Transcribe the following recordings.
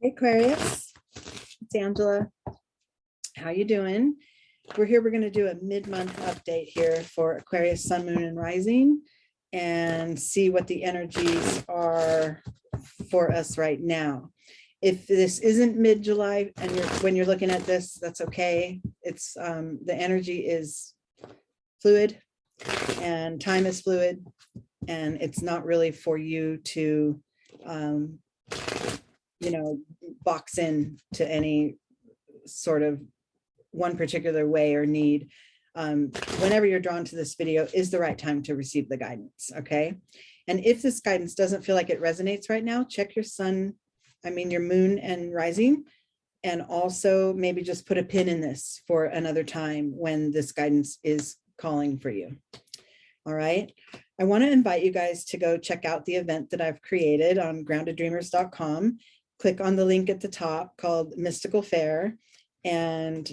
Hey Aquarius, it's Angela. How you doing? We're here. We're going to do a mid-month update here for Aquarius, Sun, Moon, and Rising, and see what the energies are for us right now. If this isn't mid-July and when you're looking at this, that's okay. It's the energy is fluid and time is fluid, and it's not really for you to box in to any sort of one particular way or need. Whenever you're drawn to this video is the right time to receive the guidance, okay? And if this guidance doesn't feel like it resonates right now, check your sun, your moon and rising, and also maybe just put a pin in this for another time when this guidance is calling for you. All right. I want to invite you guys to go check out the event that I've created on groundeddreamers.com. Click on the link at the top called Mystical Fair and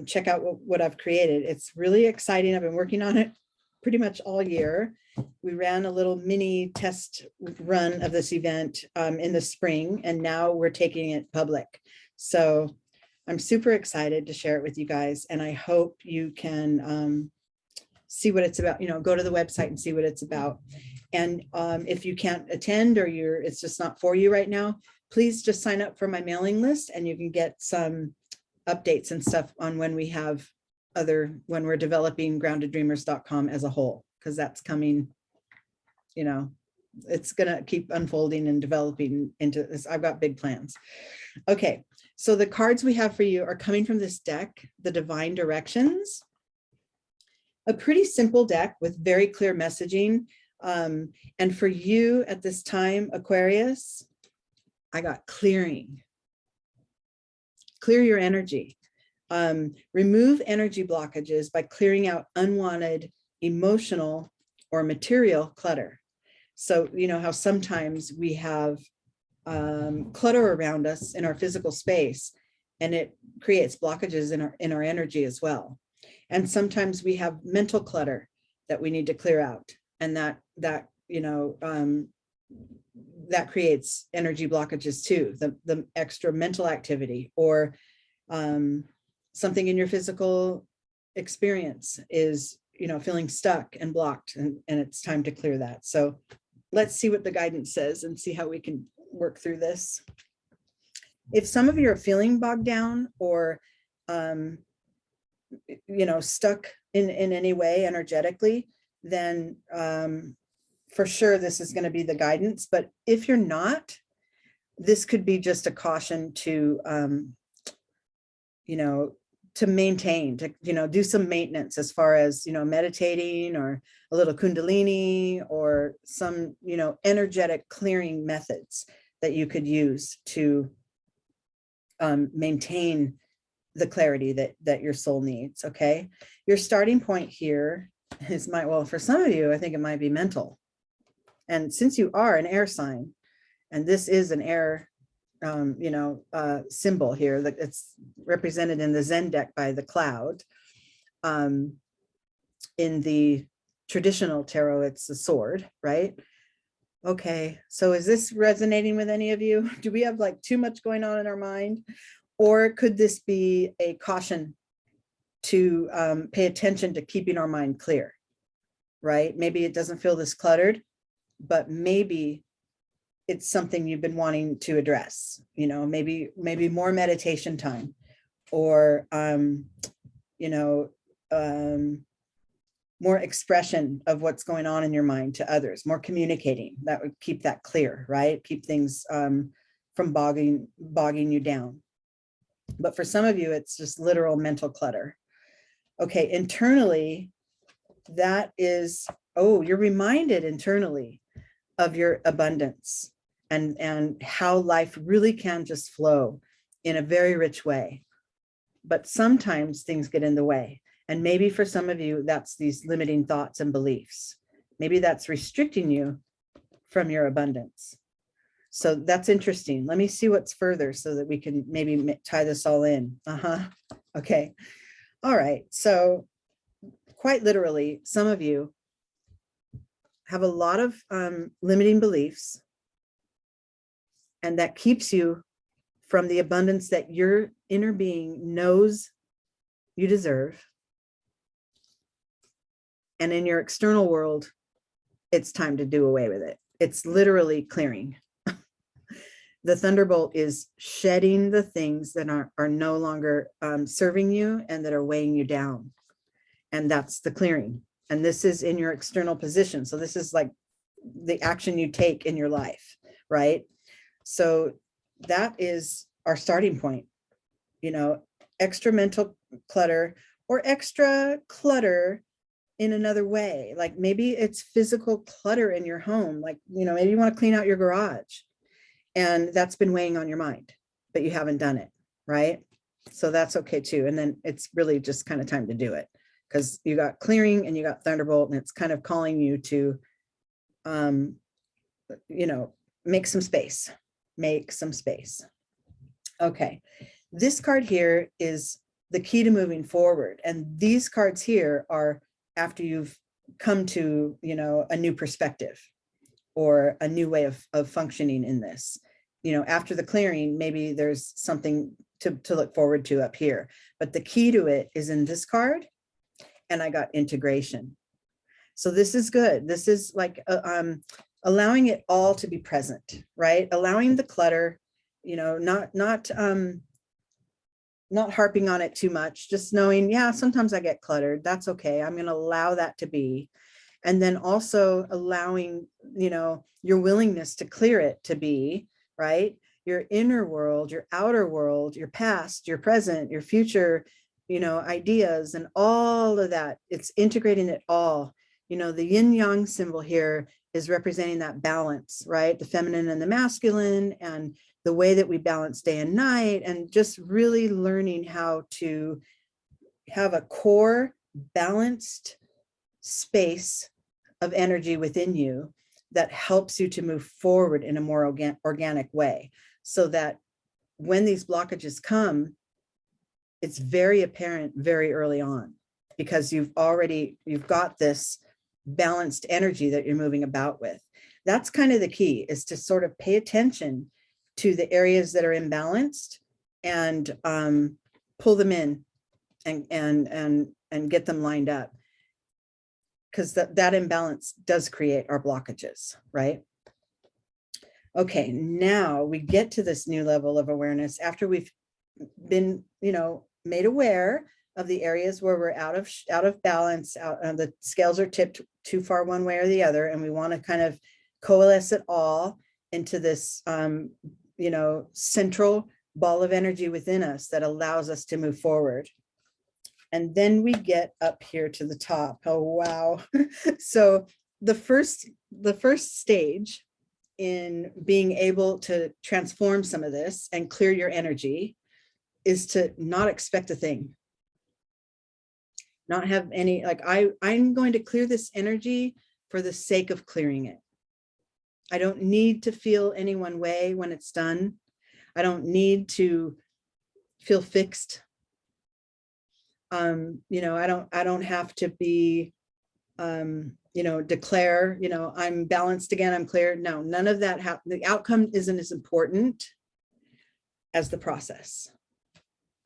check out what I've created. It's really exciting. I've been working on it pretty much all year. We ran a little mini test run of this event in the spring, and now we're taking it public. So I'm super excited to share it with you guys, and I hope you can see what it's about. Go to the website and see what it's about. And if you can't attend or it's just not for you right now, please just sign up for my mailing list and you can get some updates and stuff on when we have when we're developing groundeddreamers.com as a whole, because that's coming, it's going to keep unfolding and developing into this. I've got big plans. Okay, so the cards we have for you are coming from this deck, the Divine Directions. A pretty simple deck with very clear messaging. And for you at this time, Aquarius, I got clearing. Clear your energy. Remove energy blockages by clearing out unwanted emotional or material clutter. So, how sometimes we have clutter around us in our physical space, and it creates blockages in our energy as well. And sometimes we have mental clutter that we need to clear out, and that creates energy blockages too. The extra mental activity or something in your physical experience is feeling stuck and blocked, and it's time to clear that. So let's see what the guidance says and see how we can work through this. If some of you are feeling bogged down or stuck in any way energetically, then for sure this is going to be the guidance. But if you're not, this could be just a caution to to maintain, to do some maintenance as far as meditating or a little kundalini or some energetic clearing methods that you could use to maintain the clarity that your soul needs. Okay, your starting point here is for some of you, I think it might be mental. And since you are an air sign, and this is an air symbol here, that it's represented in the Zen deck by the cloud. In the traditional tarot, it's the sword, right? Okay, so is this resonating with any of you? Do we have too much going on in our mind? Or could this be a caution to pay attention to keeping our mind clear, right? Maybe it doesn't feel this cluttered, but maybe it's something you've been wanting to address, maybe more meditation time, or, more expression of what's going on in your mind to others, more communicating. That would keep that clear, right? Keep things from bogging you down. But for some of you, it's just literal mental clutter. Okay, internally, that is, you're reminded internally of your abundance and how life really can just flow in a very rich way. But sometimes things get in the way. And maybe for some of you, that's these limiting thoughts and beliefs. Maybe that's restricting you from your abundance. So that's interesting. Let me see what's further so that we can maybe tie this all in. Okay. All right. So quite literally, some of you have a lot of limiting beliefs, and that keeps you from the abundance that your inner being knows you deserve. And in your external world, it's time to do away with it. It's literally clearing. The thunderbolt is shedding the things that are no longer serving you and that are weighing you down. And that's the clearing. And this is in your external position. So this is like the action you take in your life, right? So that is our starting point. You know, extra mental clutter or extra clutter in another way. Like maybe it's physical clutter in your home. Like, you know, maybe you want to clean out your garage and that's been weighing on your mind, but you haven't done it, right? So that's okay too. And then it's really just kind of time to do it because you got clearing and you got thunderbolt and it's kind of calling you to, you know, make some space. Okay. This card here is the key to moving forward. And these cards here are after you've come to, you know, a new perspective or a new way of functioning in this. You know, after the clearing, maybe there's something to look forward to up here. But the key to it is in this card, and I got integration. So this is good. This is like allowing it all to be present, right? Allowing the clutter, you know, not harping on it too much, just knowing, yeah, sometimes I get cluttered. That's okay. I'm going to allow that to be. And then also allowing, you know, your willingness to clear it to be, right? Your inner world, your outer world, your past, your present, your future, you know, ideas and all of that. It's integrating it all. You know, the yin yang symbol here is representing that balance, right? The feminine and the masculine, and the way that we balance day and night, and just really learning how to have a core balanced space of energy within you that helps you to move forward in a more organic way, so that when these blockages come, it's very apparent very early on, because you've got this balanced energy that you're moving about with. That's kind of the key, is to sort of pay attention to the areas that are imbalanced and pull them in and get them lined up, because that imbalance does create our blockages, right? Okay, now we get to this new level of awareness after we've been, you know, made aware of the areas where we're out of balance, the scales are tipped too far one way or the other, and we want to kind of coalesce it all into this, you know, central ball of energy within us that allows us to move forward. And then we get up here to the top. Oh, wow. So the first stage in being able to transform some of this and clear your energy is to not expect a thing. Not have any, like, I'm going to clear this energy for the sake of clearing it. I don't need to feel any one way when it's done. I don't need to feel fixed. You know, I don't have to be, you know, declare, you know, I'm balanced again, I'm clear. No, none of that. The outcome isn't as important as the process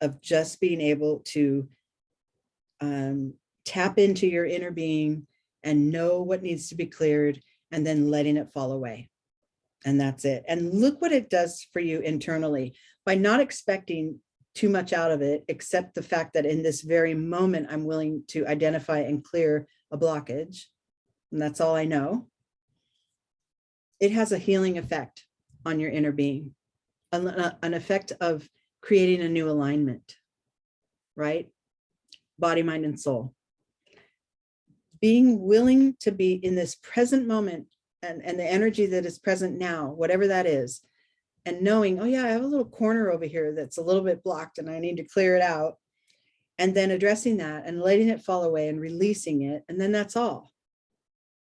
of just being able to tap into your inner being and know what needs to be cleared, and then letting it fall away. And that's it. And look what it does for you internally by not expecting too much out of it, except the fact that in this very moment, I'm willing to identify and clear a blockage. And that's all I know. It has a healing effect on your inner being, an effect of creating a new alignment, right? Body, mind, and soul. Being willing to be in this present moment and the energy that is present now, whatever that is, and knowing, oh yeah, I have a little corner over here that's a little bit blocked and I need to clear it out. And then addressing that and letting it fall away and releasing it. And then that's all,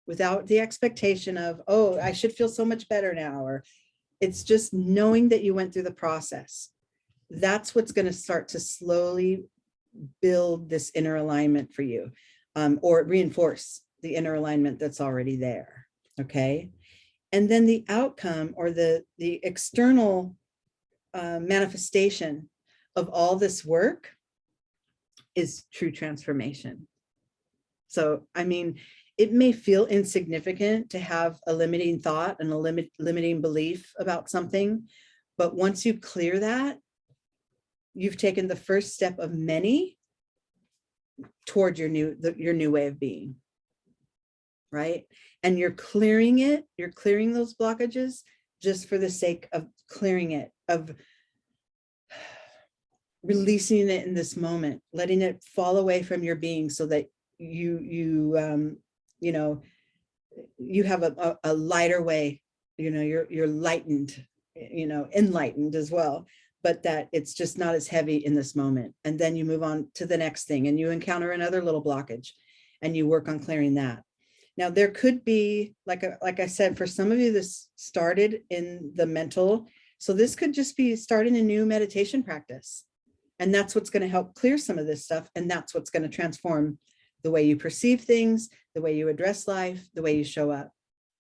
without the expectation of, oh, I should feel so much better now. Or it's just knowing that you went through the process. That's what's going to start to slowly build this inner alignment for you, or reinforce the inner alignment that's already there. Okay. And then the outcome, or the external manifestation of all this work is true transformation. So, I mean, it may feel insignificant to have a limiting thought and a limiting belief about something, but once you clear that, you've taken the first step of many toward your new way of being, right? And you're clearing it, you're clearing those blockages just for the sake of clearing it, of releasing it in this moment, letting it fall away from your being so that you know, you have a lighter way, you know, you're lightened, you know, enlightened as well, but that it's just not as heavy in this moment. And then you move on to the next thing and you encounter another little blockage and you work on clearing that. Now there could be, like I said, for some of you, this started in the mental. So this could just be starting a new meditation practice. And that's what's going to help clear some of this stuff. And that's what's going to transform the way you perceive things, the way you address life, the way you show up,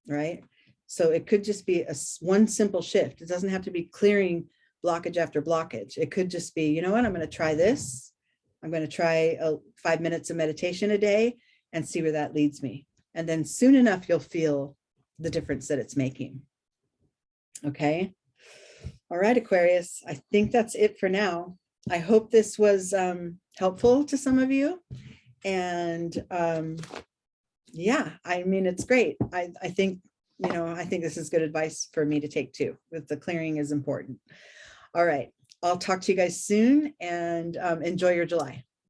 right? So it could just be one simple shift. It doesn't have to be clearing blockage after blockage. It could just be, you know what, I'm going to try this. I'm going to try 5 minutes of meditation a day and see where that leads me. And then soon enough, you'll feel the difference that it's making. Okay. All right, Aquarius, I think that's it for now. I hope this was helpful to some of you. And yeah, I mean, it's great. I think, you know, I think this is good advice for me to take too, that the clearing is important. All right, I'll talk to you guys soon and enjoy your July.